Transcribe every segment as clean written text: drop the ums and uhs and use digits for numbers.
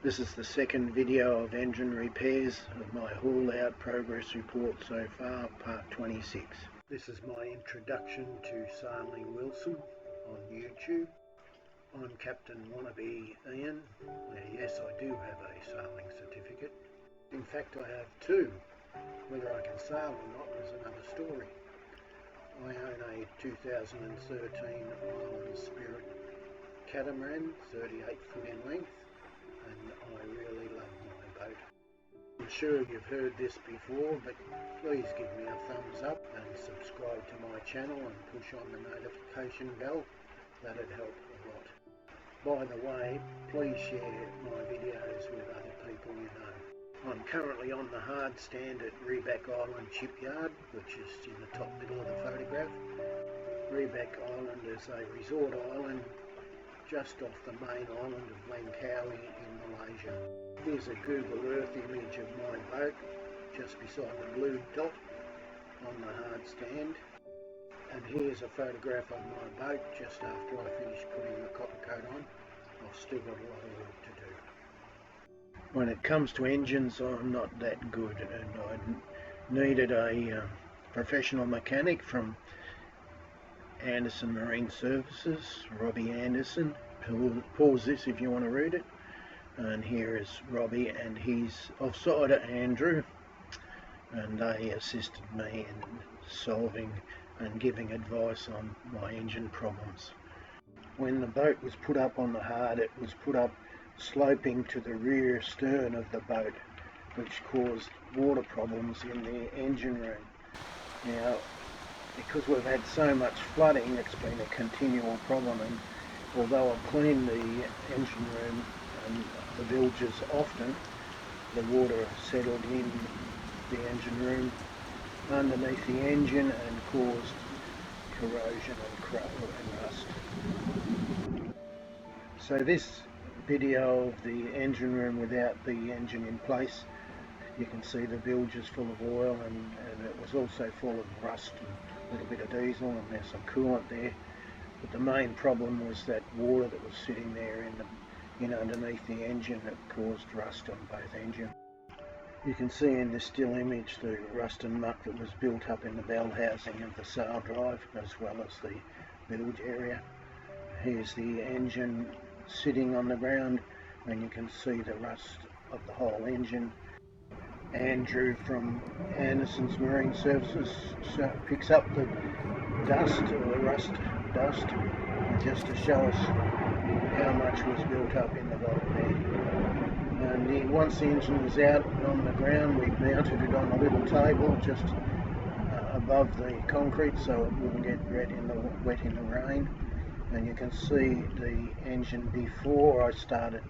This is the second video of engine repairs of my haul out progress report so far, part 26. This is my introduction to sailing Wilson on YouTube. I'm Captain Wannabe Ian. Yes, I do have a sailing certificate. In fact, I have two. Whether I can sail or not is another story. I own a 2013 Island Spirit catamaran, 38 foot in length, and I really love my boat. I'm sure you've heard this before, but please give me a thumbs up and subscribe to my channel and push on the notification bell. That'd help a lot. By the way, please share my videos with other people you know. I'm currently on the hard stand at Reback Island Shipyard, which is in the top middle of the photograph. Reback Island is a resort island just off the main island of Langkawi in Malaysia. Here's a Google Earth image of my boat just beside the blue dot on the hard stand. And here's a photograph of my boat just after I finished putting the copper coat on. I've still got a lot of work to do. When it comes to engines, I'm not that good, and I needed a professional mechanic from Anderson Marine Services, Robbie Anderson. Pause this if you want to read it. And here is Robbie and his offsider Andrew, and they assisted me in solving and giving advice on my engine problems. When the boat was put up on the hard, it was put up sloping to the rear stern of the boat, which caused water problems in the engine room. Now, because we've had so much flooding, it's been a continual problem, and although I've cleaned the engine room and the bilges often, the water settled in the engine room underneath the engine and caused corrosion and rust. So this video of the engine room without the engine in place, you can see the bilges full of oil, and it was also full of rust and a little bit of diesel, and there's some coolant there. But the main problem was that water that was sitting there in underneath the engine that caused rust on both engines. You can see in this still image the rust and muck that was built up in the bell housing of the sail drive, as well as the bilge area. Here's the engine sitting on the ground, and you can see the rust of the whole engine. Andrew from Anderson's Marine Services picks up the dust, or the rust dust, just to show us how much was built up in the bottom there. And once the engine was out on the ground, we mounted it on a little table just above the concrete so it wouldn't get wet in the rain. And you can see the engine before I started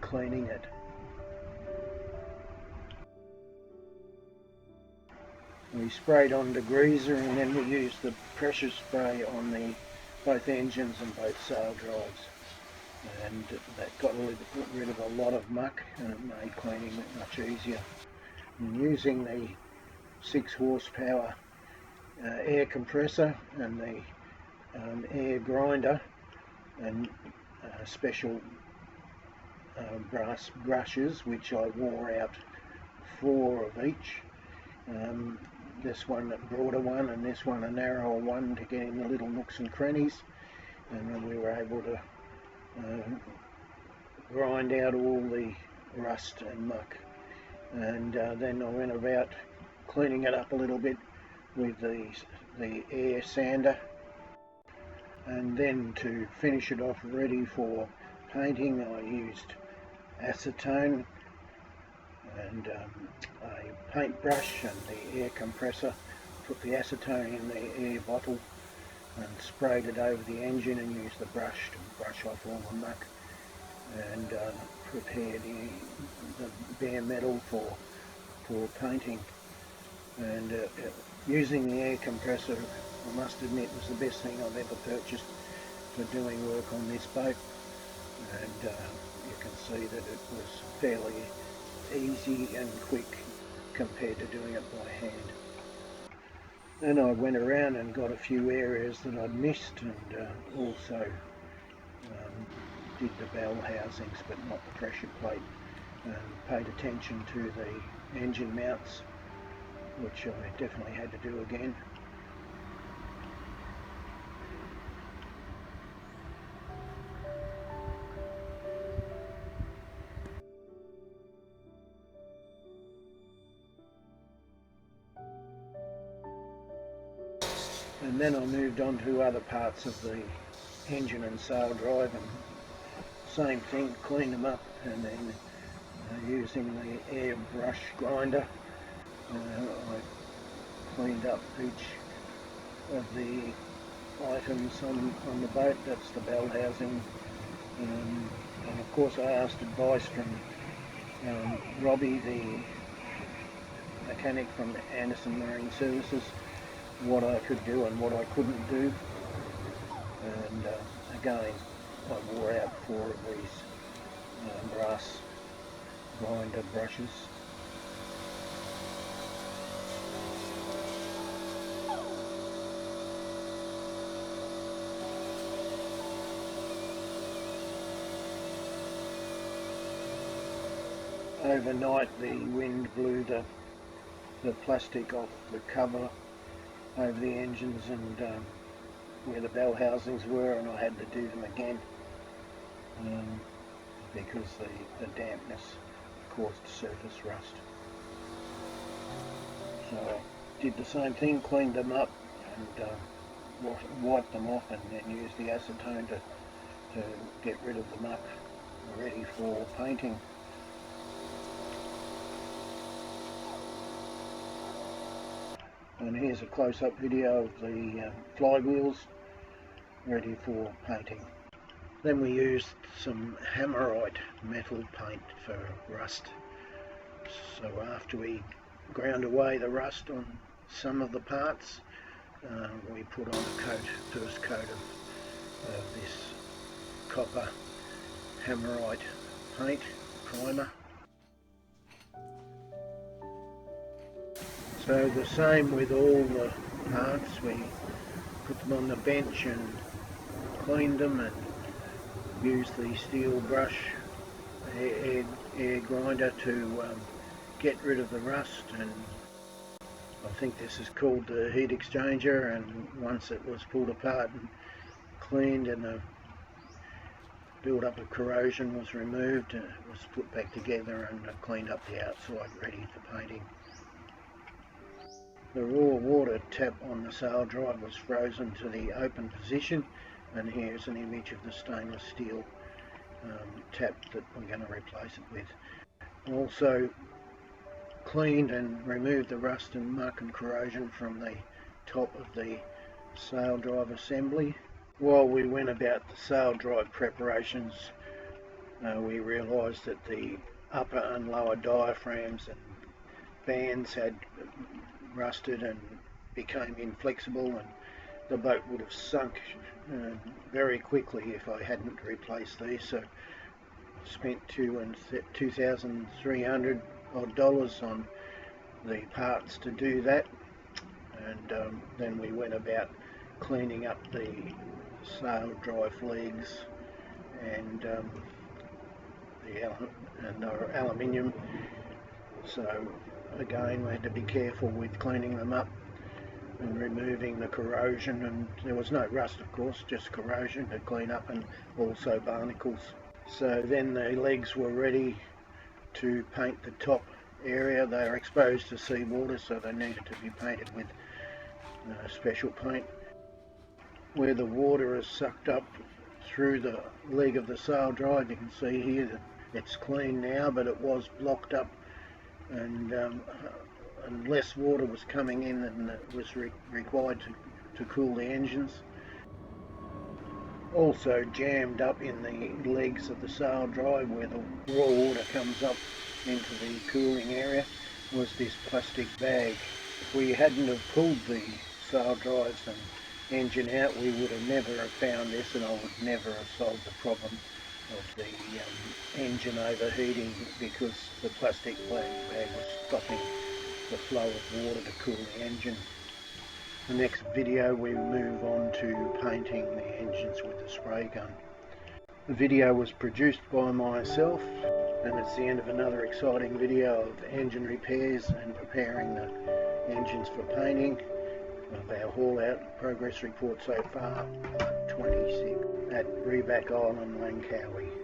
cleaning it. We sprayed on degreaser, and then we used the pressure spray on both engines and both sail drives, and that got rid of a lot of muck, and it made cleaning much easier. And using the 6 horsepower air compressor and the air grinder and special brass brushes, which I wore out 4 of each. This one a broader one and this one a narrower one to get in the little nooks and crannies, and then we were able to grind out all the rust and muck. And then I went about cleaning it up a little bit with the air sander, and then to finish it off ready for painting I used acetone and a paintbrush and the air compressor. Put the acetone in the air bottle and sprayed it over the engine, and used the brush to brush off all the muck, and prepare the bare metal for painting. And using the air compressor, I must admit, was the best thing I've ever purchased for doing work on this boat. And you can see that it was fairly easy and quick compared to doing it by hand. Then I went around and got a few areas that I'd missed, and also did the bell housings but not the pressure plate. Paid attention to the engine mounts, which I definitely had to do again. And then I moved on to other parts of the engine and sail drive, and same thing, cleaned them up, and then using the air brush grinder I cleaned up each of the items on the boat. That's the bell housing, and of course I asked advice from Robbie, the mechanic from Anderson Marine Services, what I could do and what I couldn't do. And again, I wore out 4 of these brass grinder brushes. Overnight the wind blew the plastic off the cover over the engines and where the bell housings were, and I had to do them again because the dampness caused surface rust. So I did the same thing, cleaned them up and wiped them off, and then used the acetone to get rid of the muck, ready for painting. And here's a close-up video of the flywheels ready for painting. Then we used some hammerite metal paint for rust. So after we ground away the rust on some of the parts, we put on a first coat of this copper hammerite paint primer. So the same with all the parts, we put them on the bench and cleaned them and used the steel brush air grinder to get rid of the rust. And I think this is called the heat exchanger, and once it was pulled apart and cleaned and the build up of corrosion was removed, it was put back together and cleaned up the outside, ready for painting. The raw water tap on the sail drive was frozen to the open position, and here's an image of the stainless steel tap that we're going to replace it with. Also cleaned and removed the rust and muck and corrosion from the top of the sail drive assembly. While we went about the sail drive preparations, we realised that the upper and lower diaphragms and bands had rusted and became inflexible, and the boat would have sunk very quickly if I hadn't replaced these. So I spent $2,300 odd on the parts to do that, and then we went about cleaning up the sail drive legs and the aluminium. So again, we had to be careful with cleaning them up and removing the corrosion, and there was no rust of course, just corrosion to clean up, and also barnacles. So then the legs were ready to paint the top area. They are exposed to seawater, so they needed to be painted with special paint. Where the water is sucked up through the leg of the sail drive, you can see here that it's clean now, but it was blocked up, and less water was coming in than was required to cool the engines. Also jammed up in the legs of the sail drive, where the raw water comes up into the cooling area, was this plastic bag. If we hadn't have pulled the sail drives and engine out, we would have never have found this, and I would never have solved the problem of the engine overheating, because the plastic bag was stopping the flow of water to cool the engine. The next video we move on to painting the engines with the spray gun. The video was produced by myself, and it's the end of another exciting video of engine repairs and preparing the engines for painting of our haul out progress report so far, 26 at Reback Island, Langkawi.